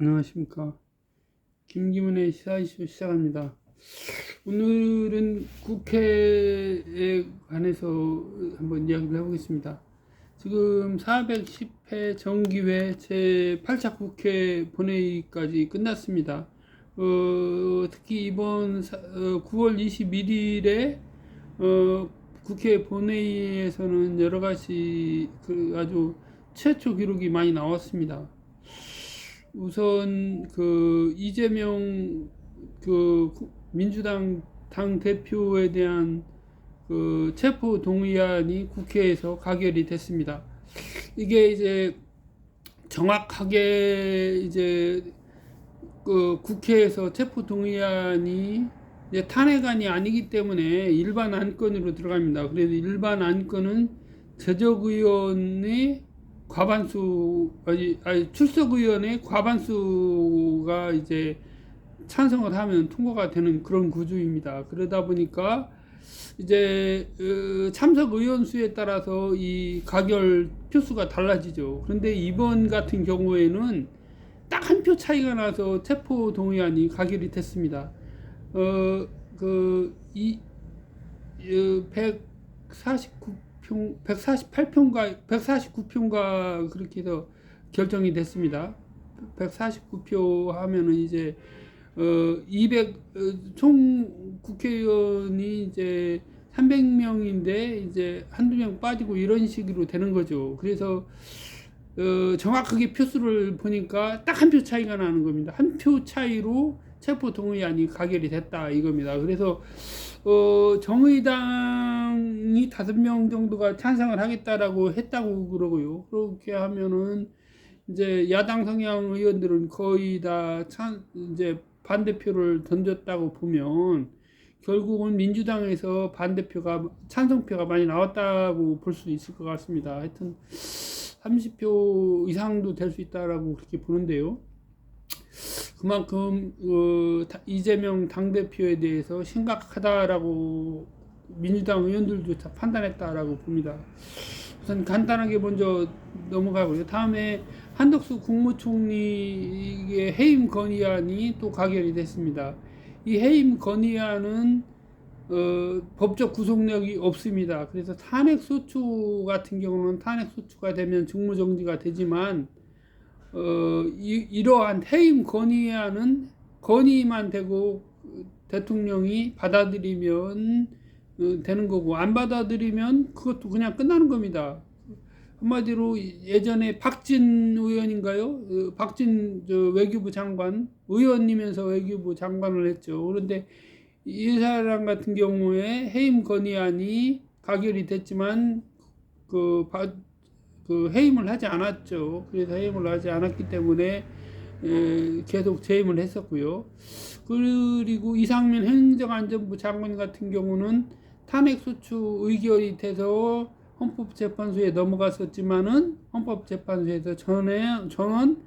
안녕하십니까. 김기문의 시사 이슈 시작합니다. 오늘은 국회에 관해서 한번 이야기를 해보겠습니다. 지금 410회 정기회 제8차 국회 본회의까지 끝났습니다. 특히 이번 9월 21일에 국회 본회의에서는 여러 가지 아주 최초 기록이 많이 나왔습니다. 우선 이재명 민주당 당 대표에 대한 체포 동의안이 국회에서 가결이 됐습니다. 이게 이제 정확하게 이제 국회에서 체포 동의안이 이제 탄핵안이 아니기 때문에 일반 안건으로 들어갑니다. 그래서 일반 안건은 제적의원의 출석의원의 과반수가 이제 찬성을 하면 통과가 되는 그런 구조입니다. 그러다 보니까 이제 참석 의원 수에 따라서 이 가결 표수가 달라지죠. 그런데 이번 같은 경우에는 딱 한 표 차이가 나서 체포 동의안이 가결이 됐습니다. 148표인가 그렇게 해서 결정이 됐습니다. 149표 하면은 이제 총 국회의원이 이제 300명인데 이제 한두 명 빠지고 이런 식으로 되는 거죠. 그래서 정확하게 표수를 보니까 딱 한 표 차이가 나는 겁니다. 한 표 차이로 체포 동의안이 가결이 됐다 이겁니다. 그래서 정의당이 5명 정도가 찬성을 하겠다라고 했다고 그러고요. 그렇게 하면은 이제 야당 성향 의원들은 거의 다 이제 반대표를 던졌다고 보면 결국은 민주당에서 찬성표가 많이 나왔다고 볼 수 있을 것 같습니다. 하여튼 30표 이상도 될 수 있다라고 그렇게 보는데요. 그만큼 이재명 당대표에 대해서 심각하다라고 민주당 의원들도 판단했다라고 봅니다. 우선 간단하게 먼저 넘어가고요. 다음에 한덕수 국무총리의 해임 건의안이 또 가결이 됐습니다. 이 해임 건의안은 법적 구속력이 없습니다. 그래서 탄핵소추 같은 경우는 탄핵소추가 되면 직무정지가 되지만 이러한 해임 건의안은 건의만 되고 대통령이 받아들이면 되는 거고 안 받아들이면 그것도 그냥 끝나는 겁니다. 한마디로 예전에 박진 의원인가요? 박진 외교부 장관 의원이면서 외교부 장관을 했죠. 그런데 이 사람 같은 경우에 해임 건의안이 가결이 됐지만 해임을 하지 않았죠. 그래서 해임을 하지 않았기 때문에 계속 재임을 했었고요. 그리고 이상민 행정안전부 장관 같은 경우는 탄핵소추 의결이 돼서 헌법재판소에 넘어갔었지만은 헌법재판소에서 전원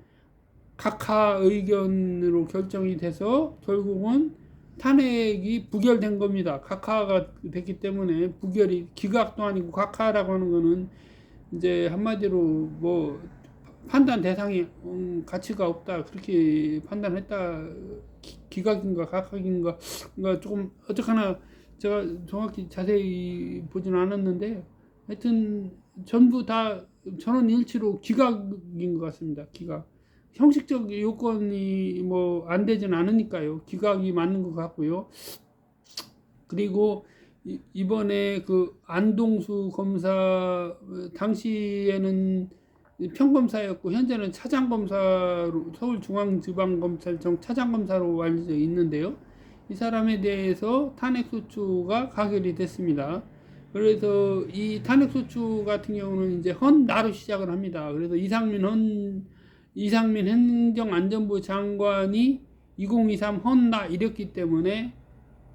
각하 의견으로 결정이 돼서 결국은 탄핵이 부결된 겁니다. 각하가 됐기 때문에 부결이 기각도 아니고 각하라고 하는 거는 이제 한마디로 뭐 판단 대상이 가치가 없다 그렇게 판단했다. 기각인가 각하인가 조금 어떡하나 제가 정확히 자세히 보지는 않았는데 하여튼 전부 다 전원 일치로 기각인 것 같습니다. 기각. 형식적 요건이 뭐 안 되진 않으니까요. 기각이 맞는 것 같고요. 그리고 이번에 안동수 검사 당시에는 평검사였고 현재는 차장검사로 서울중앙지방검찰청 차장검사로 알려져 있는데요. 이 사람에 대해서 탄핵소추가 가결이 됐습니다. 그래서 이 탄핵소추 같은 경우는 이제 헌나로 시작을 합니다. 그래서 이상민 행정안전부 장관이 2023 헌나 이랬기 때문에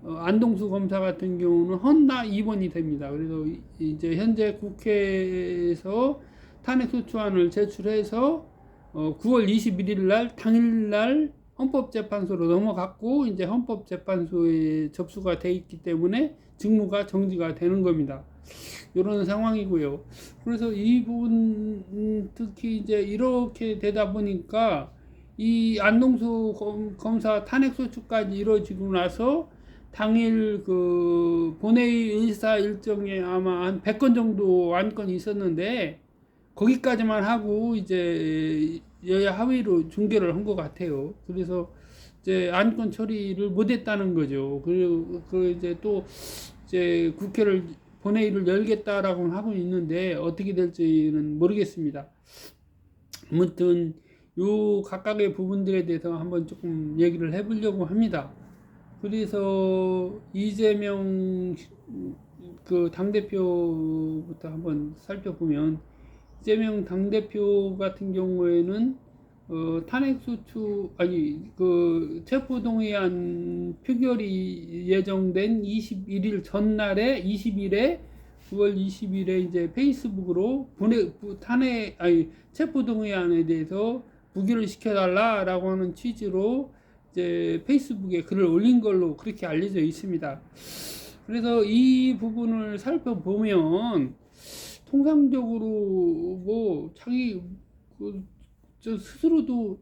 안동수 검사 같은 경우는 헌나 2번이 됩니다. 그래서 이제 현재 국회에서 탄핵소추안을 제출해서 9월 21일 날 당일날 헌법재판소로 넘어갔고 이제 헌법재판소에 접수가 돼 있기 때문에 직무가 정지가 되는 겁니다. 이런 상황이고요. 그래서 이 부분 특히 이제 이렇게 되다 보니까 이 안동수 검사 탄핵소추까지 이루어지고 나서 당일 그 본회의 의사 일정에 아마 한 100건 정도 안건이 있었는데 거기까지만 하고 이제 여야 합의로 중결을 한 것 같아요. 그래서 이제 안건 처리를 못했다는 거죠. 그리고 그 이제 또 이제 국회를 본회의를 열겠다라고 하고 있는데 어떻게 될지는 모르겠습니다. 아무튼 요 각각의 부분들에 대해서 한번 조금 얘기를 해보려고 합니다. 그래서 이재명 그 당대표부터 한번 살펴보면 이재명 당대표 같은 경우에는 탄핵소추 그 체포동의안 표결이 예정된 21일 전날에 20일에 9월 20일에 이제 페이스북으로 체포동의안에 대해서 부결을 시켜달라라고 하는 취지로 이제 페이스북에 글을 올린 걸로 그렇게 알려져 있습니다. 그래서 이 부분을 살펴보면 통상적으로 뭐 자기 저 스스로도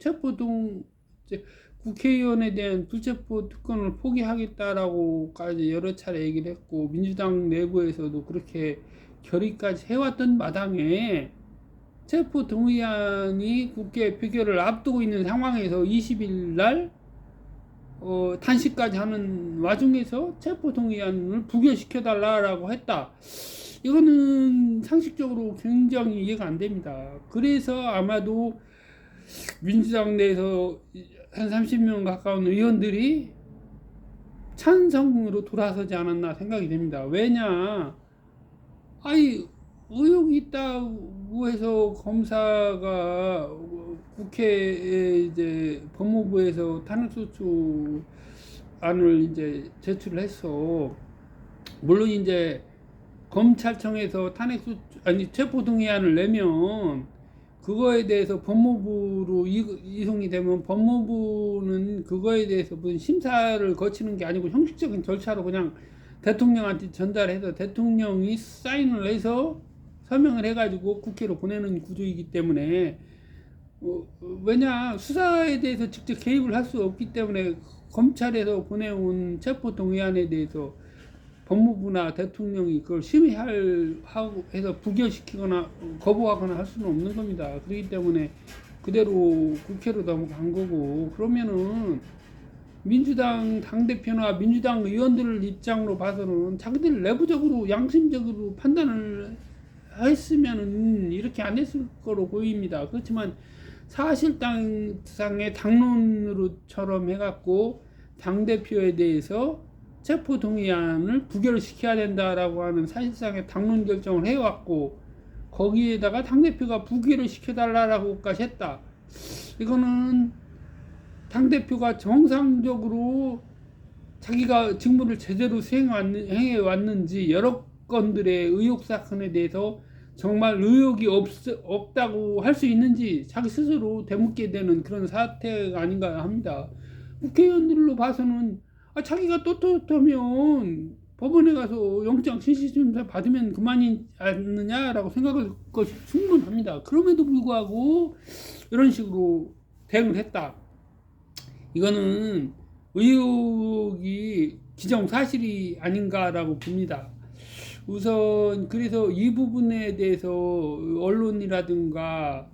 국회의원에 대한 불체포 특권을 포기하겠다라고까지 여러 차례 얘기를 했고 민주당 내부에서도 그렇게 결의까지 해왔던 마당에 체포 동의안이 국회 표결을 앞두고 있는 상황에서 20일 날 단식까지 하는 와중에서 체포 동의안을 부결시켜달라고 했다. 이거는 상식적으로 굉장히 이해가 안 됩니다. 그래서 아마도 민주당 내에서 한 30명 가까운 의원들이 찬성으로 돌아서지 않았나 생각이 됩니다. 왜냐, 의혹이 있다고 해서 검사가 국회에 이제 법무부에서 탄핵소추 안을 이제 제출을 했어. 물론 이제 검찰청에서 체포동의안을 내면 그거에 대해서 법무부로 이송이 되면 법무부는 그거에 대해서 무슨 심사를 거치는 게 아니고 형식적인 절차로 그냥 대통령한테 전달해서 대통령이 사인을 해서 서명을 해가지고 국회로 보내는 구조이기 때문에 왜냐 수사에 대해서 직접 개입을 할 수 없기 때문에 검찰에서 보내온 체포동의안에 대해서 법무부나 대통령이 그걸 심의하고 해서 부결시키거나 거부하거나 할 수는 없는 겁니다. 그렇기 때문에 그대로 국회로 넘어간 거고, 그러면은 민주당 당대표나 민주당 의원들 입장으로 봐서는 자기들 내부적으로 양심적으로 판단을 했으면은 이렇게 안 했을 거로 보입니다. 그렇지만 사실상의 당론으로처럼 해갖고 당대표에 대해서 체포동의안을 부결시켜야 된다라고 하는 사실상의 당론 결정을 해왔고 거기에다가 당대표가 부결을 시켜달라고까지 했다. 이거는 당대표가 정상적으로 자기가 직무를 제대로 행해왔는지 여러 건들의 의혹 사건에 대해서 정말 의혹이 없다고 할 수 있는지 자기 스스로 되묻게 되는 그런 사태가 아닌가 합니다. 국회의원들로 봐서는 자기가 떳떳하면 법원에 가서 영장 실질심사 받으면 그만이 않느냐라고 생각할 것이 충분합니다. 그럼에도 불구하고 이런 식으로 대응을 했다. 이거는 의혹이 기정사실이 아닌가라고 봅니다. 우선 그래서 이 부분에 대해서 언론이라든가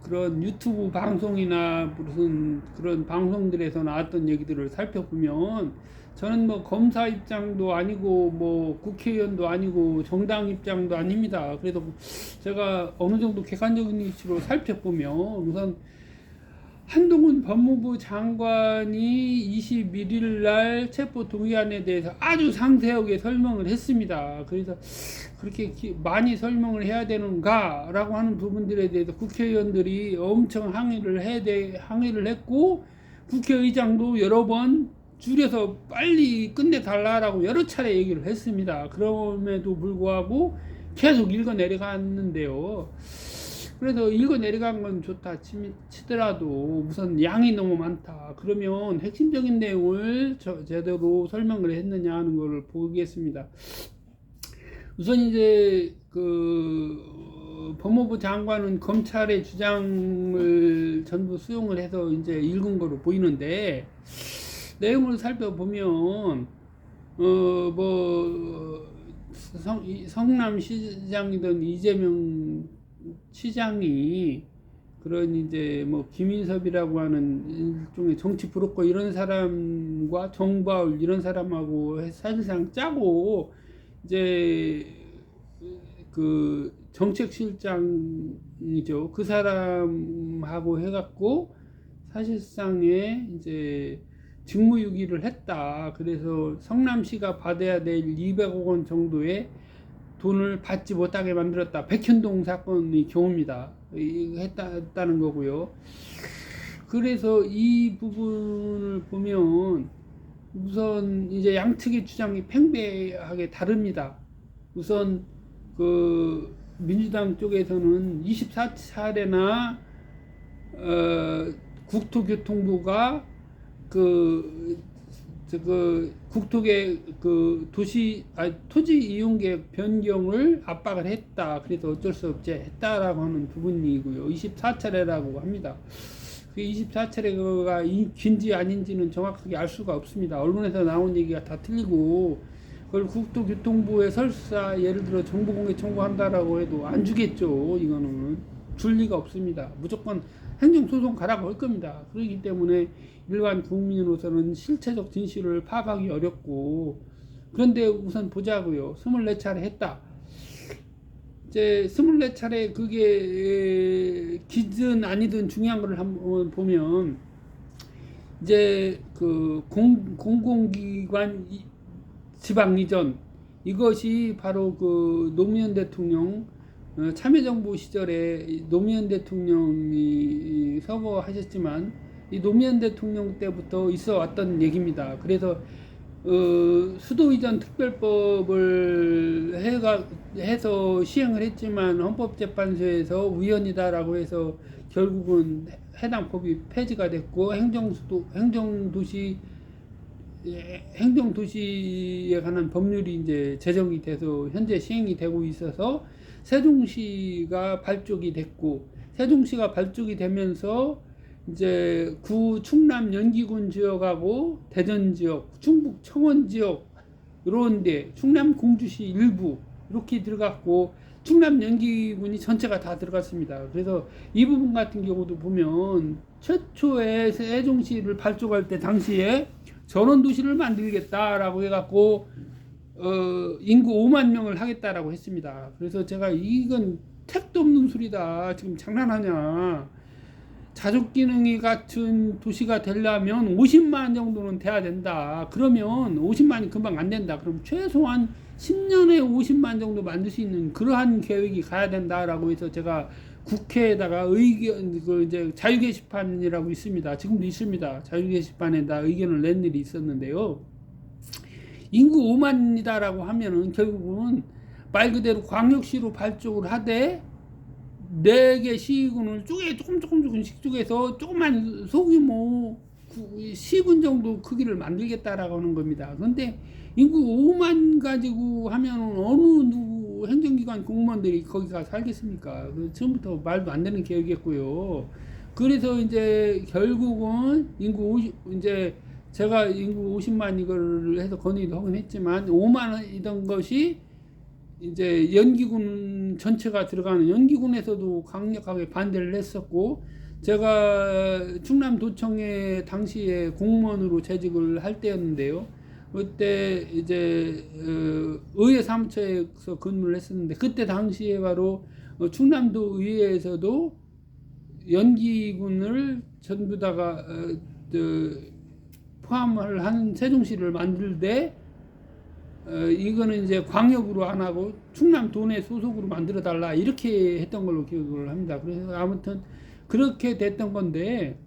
그런 유튜브 방송이나 무슨 그런 방송들에서 나왔던 얘기들을 살펴보면 저는 검사 입장도 아니고 국회의원도 아니고 정당 입장도 아닙니다. 그래도 제가 어느 정도 객관적인 위치로 살펴보면 우선 한동훈 법무부 장관이 21일 날 체포 동의안에 대해서 아주 상세하게 설명을 했습니다. 그래서 그렇게 많이 설명을 해야 되는가 라고 하는 부분들에 대해서 국회의원들이 엄청 항의를 했고 국회의장도 여러 번 줄여서 빨리 끝내달라고 여러 차례 얘기를 했습니다. 그럼에도 불구하고 계속 읽어 내려갔는데요. 그래서 읽어 내려간 건 좋다 치더라도 우선 양이 너무 많다. 그러면 핵심적인 내용을 제대로 설명을 했느냐 하는 걸 보겠습니다. 우선 이제 법무부 장관은 검찰의 주장을 전부 수용을 해서 이제 읽은 거로 보이는데, 내용을 살펴보면 뭐 성남시장이든 이재명 시장이 그런 이제 뭐 김인섭이라고 하는 일종의 정치 브로커 이런 사람과 정바울 이런 사람하고 사실상 짜고 이제 그 정책실장이죠. 그 사람하고 해갖고 사실상의 이제 직무유기를 했다. 그래서 성남시가 받아야 될 200억 원 정도의 돈을 받지 못하게 만들었다. 백현동 사건의 경우입니다. 했다는 거고요. 그래서 이 부분을 보면 우선 이제 양측의 주장이 팽배하게 다릅니다. 우선 그 민주당 쪽에서는 24차례나 국토교통부가 국토계 토지 이용계획 변경을 압박을 했다. 그래서 어쩔 수 없이 했다라고 하는 부분이고요. 24차례라고 합니다. 그 24차례가 긴지 아닌지는 정확하게 알 수가 없습니다. 언론에서 나온 얘기가 다 틀리고, 그걸 국토교통부에 설사 예를 들어 정보공개 청구한다라고 해도 안 주겠죠. 이거는 줄 리가 없습니다. 무조건 행정소송 가라고 할 겁니다. 그렇기 때문에 일반 국민으로서는 실체적 진실을 파악하기 어렵고, 그런데 우선 보자고요. 24차례 했다. 이제 24차례 그게 기든 아니든 중요한 거를 한번 보면, 이제 그 공공기관 지방 이전, 이것이 바로 그 노무현 대통령 참여정부 시절에 노무현 대통령이 서거하셨지만 이 노무현 대통령 때부터 있어 왔던 얘기입니다. 그래서 수도이전 특별법을 해서 시행을 했지만 헌법재판소에서 우연이다라고 해서 결국은 해당 법이 폐지가 됐고, 행정도시에 관한 법률이 이제 제정이 돼서 현재 시행이 되고 있어서 세종시가 발족이 됐고, 세종시가 발족이 되면서 이제 충남 연기군 지역하고 대전 지역, 충북 청원 지역 이런데 충남 공주시 일부 이렇게 들어갔고, 충남 연기군이 전체가 다 들어갔습니다. 그래서 이 부분 같은 경우도 보면 최초에 세종시를 발족할 때 당시에 전원도시를 만들겠다라고 해갖고 인구 5만 명을 하겠다라고 했습니다. 그래서 제가 이건 택도 없는 소리다. 지금 장난하냐. 자족기능이 같은 도시가 되려면 50만 정도는 돼야 된다. 그러면 50만이 금방 안 된다. 그럼 최소한 10년에 50만 정도 만들 수 있는 그러한 계획이 가야 된다라고 해서 제가 국회에다가 이제 자유 게시판이라고 있습니다. 지금도 있습니다. 자유 게시판에다 의견을 낸 일이 있었는데요. 인구 5만이다라고 하면은 결국은 말 그대로 광역시로 발족을 하되 4개 시군을 조금씩 쪼개서 조그만 소규모 시군 정도 크기를 만들겠다라고 하는 겁니다. 그런데 인구 5만 가지고 하면 어느 누구 행정기관 공무원들이 거기가 살겠습니까? 처음부터 말도 안 되는 계획이었고요. 그래서 이제 결국은 이제 제가 인구 50만 이걸 해서 건의도 하긴 했지만 5만이던 것이 이제 연기군 전체가 들어가는, 연기군에서도 강력하게 반대를 했었고, 제가 충남도청에 당시에 공무원으로 재직을 할 때였는데요. 그때 이제 의회 사무처에서 근무를 했었는데, 그때 당시에 바로 충남도 의회에서도 연기군을 전부 다가 포함을 한 세종시를 만들되, 이거는 이제 광역으로 안 하고 충남 도내 소속으로 만들어 달라 이렇게 했던 걸로 기억을 합니다. 그래서 아무튼 그렇게 됐던 건데,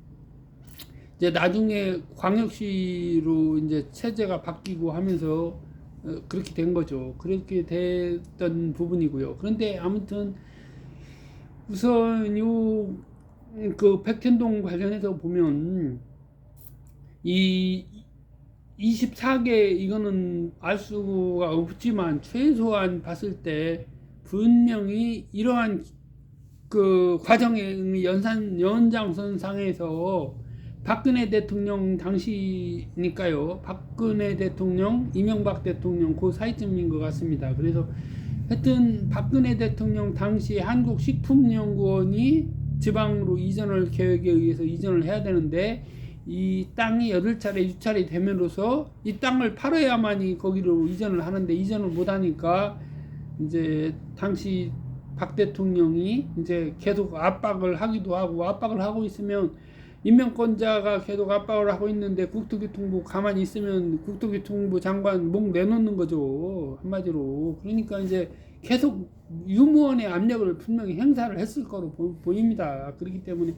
이제 나중에 광역시로 이제 체제가 바뀌고 하면서 그렇게 된 거죠. 그렇게 됐던 부분이고요. 그런데 아무튼 우선 그 백현동 관련해서 보면 이 24개 이거는 알 수가 없지만 최소한 봤을 때 분명히 이러한 그 과정의 연장선상에서 박근혜 대통령 당시니까요. 박근혜 대통령, 이명박 대통령 그 사이쯤인 것 같습니다. 그래서 하여튼 박근혜 대통령 당시 한국식품연구원이 지방으로 이전을 계획에 의해서 이전을 해야 되는데 이 땅이 8차례 유찰이 됨으로써 이 땅을 팔아야만이 거기로 이전을 하는데 이전을 못하니까 이제 당시 박 대통령이 이제 계속 압박을 하기도 하고 압박을 하고 있으면 임명권자가 계속 압박을 하고 있는데 국토교통부 가만히 있으면 국토교통부 장관 목 내놓는 거죠. 한마디로. 그러니까 이제 계속 유무원의 압력을 분명히 행사를 했을 거로 보입니다. 그렇기 때문에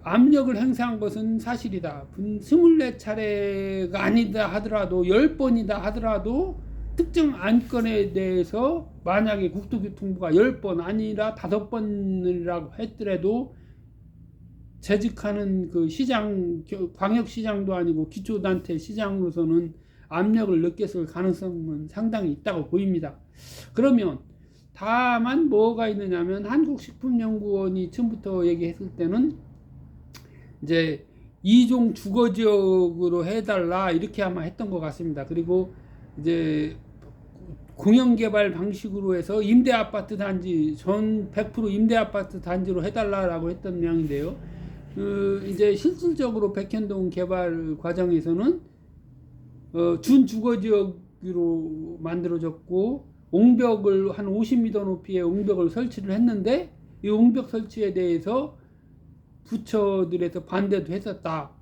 압력을 행사한 것은 사실이다. 24차례가 아니다 하더라도 10번이다 하더라도 특정 안건에 대해서 만약에 국토교통부가 10번 아니라 5번이라고 했더라도 재직하는 그 시장, 광역시장도 아니고 기초단체 시장으로서는 압력을 느꼈을 가능성은 상당히 있다고 보입니다. 그러면 다만 뭐가 있느냐면 한국식품연구원이 처음부터 얘기했을 때는 이제 2종 주거지역으로 해달라 이렇게 아마 했던 것 같습니다. 그리고 이제 공영개발 방식으로 해서 임대아파트 단지 전 100% 임대아파트 단지로 해달라고 했던 모양인데요. 이제 실질적으로 백현동 개발 과정에서는 준주거지역으로 만들어졌고 옹벽을 한 50m 높이의 옹벽을 설치를 했는데 이 옹벽 설치에 대해서 부처들에서 반대도 했었다.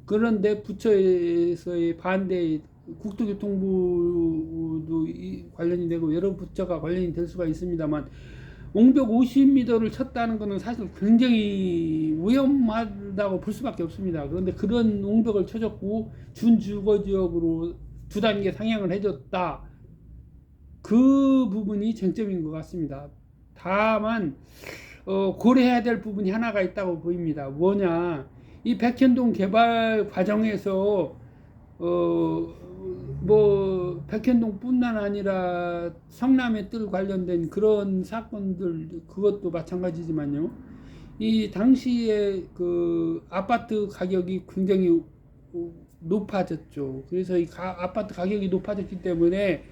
그런데 부처에서의 반대, 국토교통부도 관련이 되고 여러 부처가 관련이 될 수가 있습니다만 옹벽 50m를 쳤다는 것은 사실 굉장히 위험하다고 볼 수밖에 없습니다. 그런데 그런 옹벽을 쳐줬고 준주거지역으로 2단계 상향을 해줬다. 그 부분이 쟁점인 것 같습니다. 다만 고려해야 될 부분이 하나가 있다고 보입니다. 뭐냐, 이 백현동 개발 과정에서 뭐 백현동뿐만 아니라 성남의 뜰 관련된 그런 사건들 그것도 마찬가지지만요. 이 당시에 그 아파트 가격이 굉장히 높아졌죠. 그래서 이 아파트 가격이 높아졌기 때문에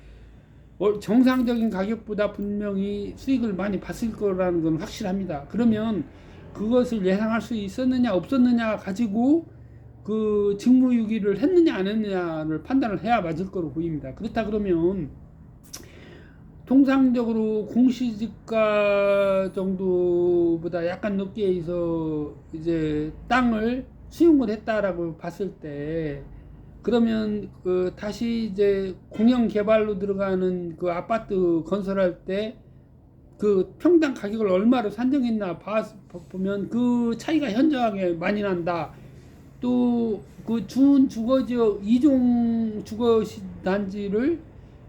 정상적인 가격보다 분명히 수익을 많이 봤을 거라는 건 확실합니다. 그러면 그것을 예상할 수 있었느냐 없었느냐 가지고 그 직무유기를 했느냐 안 했느냐를 판단을 해야 맞을 거로 보입니다. 그렇다 그러면 통상적으로 공시지가 정도보다 약간 높게 해서 이제 땅을 수용을 했다라고 봤을 때 그러면 그 다시 이제 공영 개발로 들어가는 그 아파트 건설할 때 그 평당 가격을 얼마로 산정했나 보면 그 차이가 현저하게 많이 난다. 또 그 준주거지역 2종 주거단지를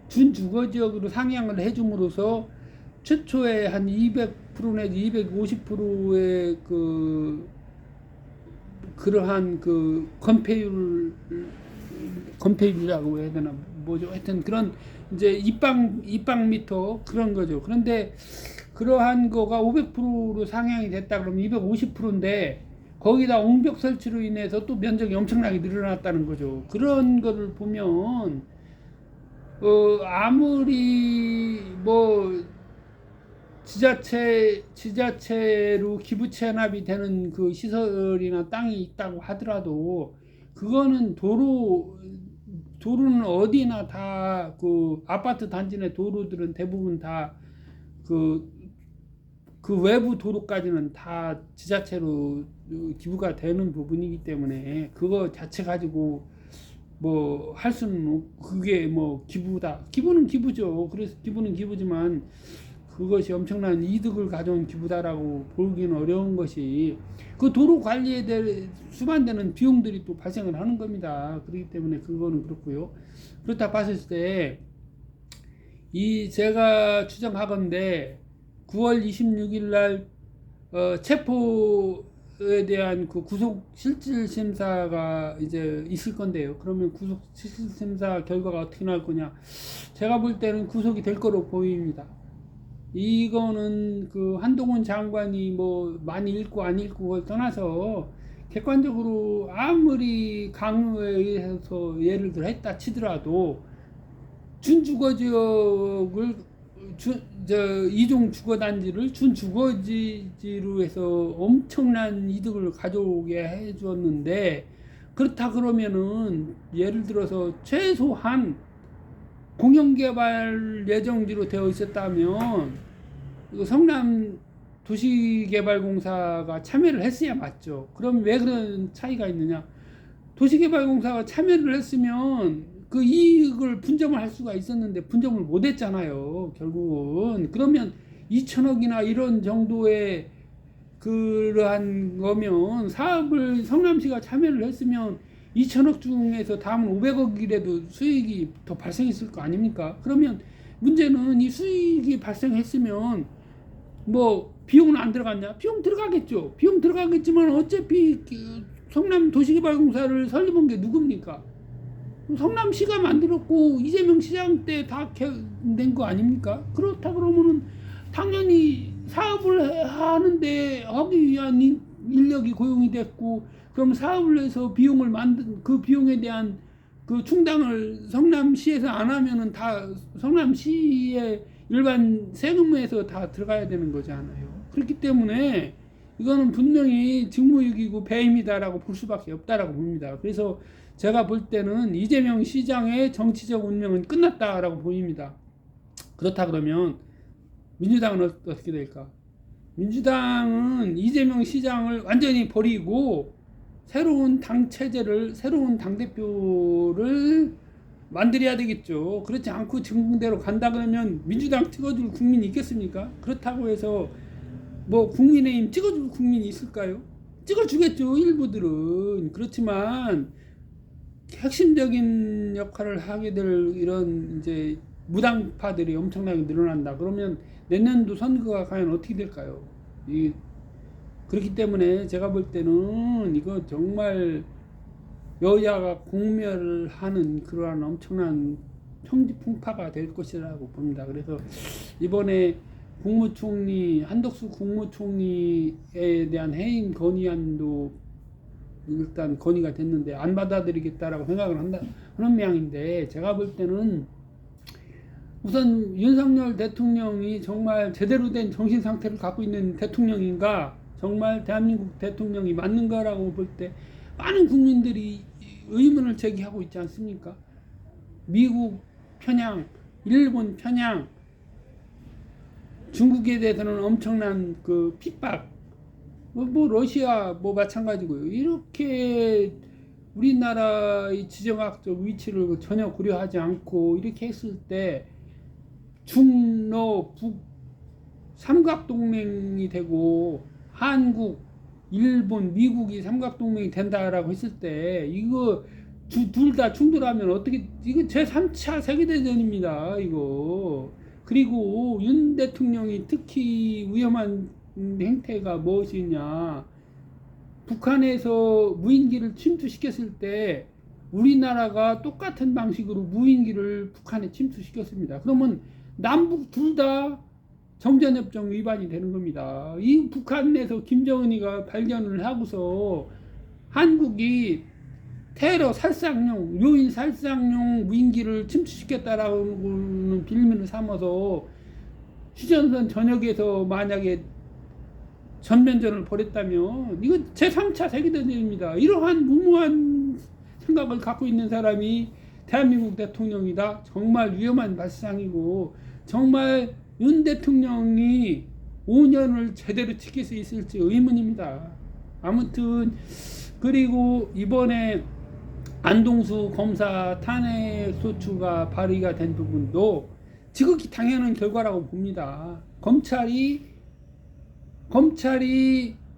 준주거지역으로 상향을 해줌으로써 최초에 한 200% 내지 250%의 그러한 그 건폐율이라고 해야 되나 뭐죠? 하여튼 그런 이제 입방미터 그런 거죠. 그런데 그러한 거가 500%로 상향이 됐다 그러면 250%인데 거기다 옹벽 설치로 인해서 또 면적이 엄청나게 늘어났다는 거죠. 그런 거를 보면 아무리 뭐 지자체로 기부 체납이 되는 그 시설이나 땅이 있다고 하더라도 그거는 도로는 어디나 다 그 아파트 단지 내 도로들은 대부분 다 그 외부 도로까지는 다 지자체로 기부가 되는 부분이기 때문에 그거 자체 가지고 뭐 할 수는 그게 뭐 기부다. 기부는 기부죠. 그래서 기부는 기부지만 그것이 엄청난 이득을 가져온 기부다라고 보기는 어려운 것이 그 도로 관리에 대해 수반되는 비용들이 또 발생을 하는 겁니다. 그렇기 때문에 그거는 그렇고요. 그렇다 봤을 때 이 제가 추정하건대 9월 26일 날 체포에 대한 그 구속 실질 심사가 이제 있을 건데요. 그러면 구속 실질 심사 결과가 어떻게 나올 거냐? 제가 볼 때는 구속이 될 거로 보입니다. 이거는 그 한동훈 장관이 뭐 많이 읽고 안 읽고 그걸 떠나서 객관적으로 아무리 강요에 의해서 예를 들어 했다 치더라도 준주거지역을 이종 주거단지를 준주거지로 해서 엄청난 이득을 가져오게 해줬는데, 그렇다 그러면은 예를 들어서 최소한 공영개발 예정지로 되어 있었다면 성남 도시개발공사가 참여를 했어야 맞죠. 그럼 왜 그런 차이가 있느냐? 도시개발공사가 참여를 했으면 그 이익을 분점을 할 수가 있었는데 분점을 못 했잖아요, 결국은. 그러면 2천억이나 이런 정도의 그러한 거면 사업을 성남시가 참여를 했으면 2천억 중에서 다음은 500억이라도 수익이 더 발생했을 거 아닙니까? 그러면 문제는 이 수익이 발생했으면 뭐 비용은 안 들어갔냐? 비용 들어가겠죠. 비용 들어가겠지만 어차피 성남 도시개발공사를 설립한 게 누굽니까? 성남시가 만들었고 이재명 시장 때 다 낸 거 아닙니까? 그렇다 그러면은 당연히 사업을 하는데 하기 위한 인력이 고용이 됐고, 그럼 사업을 해서 비용을 만든 그 비용에 대한 그 충당을 성남시에서 안 하면은 다 성남시의 일반 세금에서 다 들어가야 되는 거잖아요. 그렇기 때문에 이거는 분명히 직무유기고 배임이다라고 볼 수밖에 없다라고 봅니다. 그래서 제가 볼 때는 이재명 시장의 정치적 운명은 끝났다라고 보입니다. 그렇다 그러면 민주당은 어떻게 될까? 민주당은 이재명 시장을 완전히 버리고 새로운 당 체제를, 새로운 당대표를 만들어야 되겠죠. 그렇지 않고 지금대로 간다 그러면 민주당 찍어줄 국민이 있겠습니까? 그렇다고 해서 뭐 국민의힘 찍어줄 국민이 있을까요? 찍어주겠죠, 일부들은. 그렇지만 핵심적인 역할을 하게 될 이런 이제 무당파들이 엄청나게 늘어난다 그러면 내년도 선거가 과연 어떻게 될까요? 그렇기 때문에 제가 볼 때는 이거 정말 여야가 공멸을 하는 그러한 엄청난 형지풍파가 될 것이라고 봅니다. 그래서 이번에 국무총리 한덕수 국무총리에 대한 해임 건의안도 일단 건의가 됐는데 안 받아들이겠다라고 생각을 하는 모양인데, 제가 볼 때는 우선 윤석열 대통령이 정말 제대로 된 정신 상태를 갖고 있는 대통령인가, 정말 대한민국 대통령이 맞는가라고 볼 때 많은 국민들이 의문을 제기하고 있지 않습니까? 미국 편향, 일본 편향, 중국에 대해서는 엄청난 그 핍박, 뭐 러시아 뭐 마찬가지고요. 이렇게 우리나라의 지정학적 위치를 전혀 고려하지 않고 이렇게 했을 때 중러 북 삼각동맹이 되고 한국, 일본, 미국이 삼각동맹이 된다라고 했을 때 이거 둘 다 충돌하면 어떻게, 이거 제3차 세계대전입니다, 이거. 그리고 윤 대통령이 특히 위험한 행태가 무엇이냐, 북한에서 무인기를 침투시켰을 때 우리나라가 똑같은 방식으로 무인기를 북한에 침투시켰습니다. 그러면 남북 둘 다 정전협정 위반이 되는 겁니다. 이 북한에서 김정은이가 발견을 하고서 한국이 테러 살상용, 요인 살상용 무인기를 침투시켰다라는 빌미를 삼아서 휴전선 전역에서 만약에 전면전을 벌였다면 이건 제3차 세계대전입니다. 이러한 무모한 생각을 갖고 있는 사람이 대한민국 대통령이다. 정말 위험한 발상이고, 정말 윤 대통령이 5년을 제대로 지킬 수 있을지 의문입니다. 아무튼 그리고 이번에 안동수 검사 탄핵 소추가 발의가 된 부분도 지극히 당연한 결과라고 봅니다.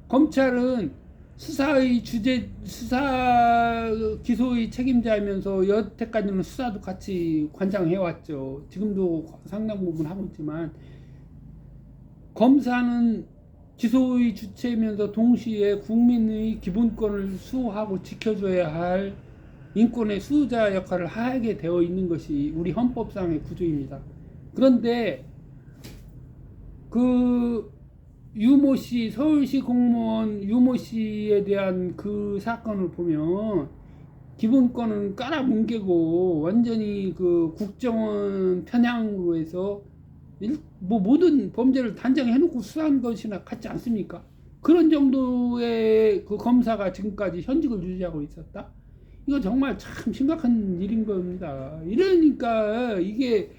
검찰은 수사의 수사 기소의 책임자이면서 여태까지는 수사도 같이 관장해왔죠. 지금도 상당 부분 하고 있지만, 검사는 기소의 주체이면서 동시에 국민의 기본권을 수호하고 지켜줘야 할 인권의 수호자 역할을 하게 되어 있는 것이 우리 헌법상의 구조입니다. 그런데 그 유모 씨, 서울시 공무원 유모 씨에 대한 그 사건을 보면 기본권은 깔아뭉개고 완전히 그 국정원 편향으로 해서 뭐 모든 범죄를 단정해놓고 수사한 것이나 같지 않습니까? 그런 정도의 그 검사가 지금까지 현직을 유지하고 있었다? 이거 정말 참 심각한 일인 겁니다. 이러니까 이게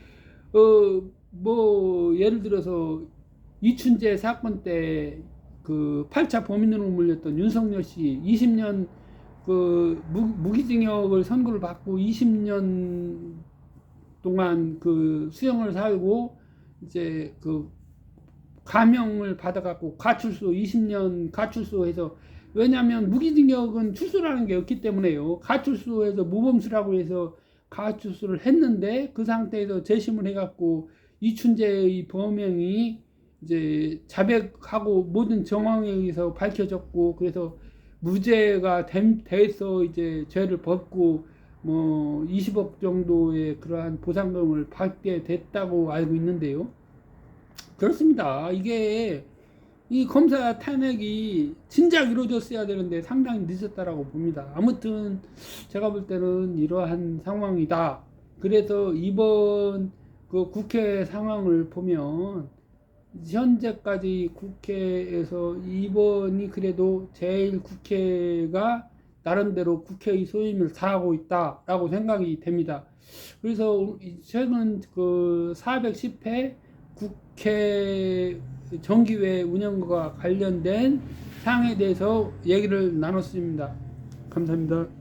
뭐 예를 들어서 이춘재 사건 때 그 8차 범인으로 몰렸던 윤석열 씨 20년 그 무기징역을 선고를 받고 20년 동안 그 수형을 살고 이제 그 감형을 받아갖고 가출소 20년 가출소해서, 왜냐하면 무기징역은 출소라는 게 없기 때문에요. 가출소에서 모범수라고 해서 가출소를 했는데 그 상태에서 재심을 해갖고 이춘재의 범행이 이제 자백하고 모든 정황에 의해서 밝혀졌고, 그래서 무죄가 돼서 이제 죄를 벗고 뭐 20억 정도의 그러한 보상금을 받게 됐다고 알고 있는데요. 그렇습니다. 이게 이 검사 탄핵이 진작 이루어졌어야 되는데 상당히 늦었다라고 봅니다. 아무튼 제가 볼 때는 이러한 상황이다. 그래서 이번 그 국회 상황을 보면 현재까지 국회에서 이번이 그래도 제일 국회가 나름대로 국회의 소임을 다하고 있다라고 생각이 됩니다. 그래서 최근 그 410회 국회 정기회 운영과 관련된 사항에 대해서 얘기를 나눴습니다. 감사합니다.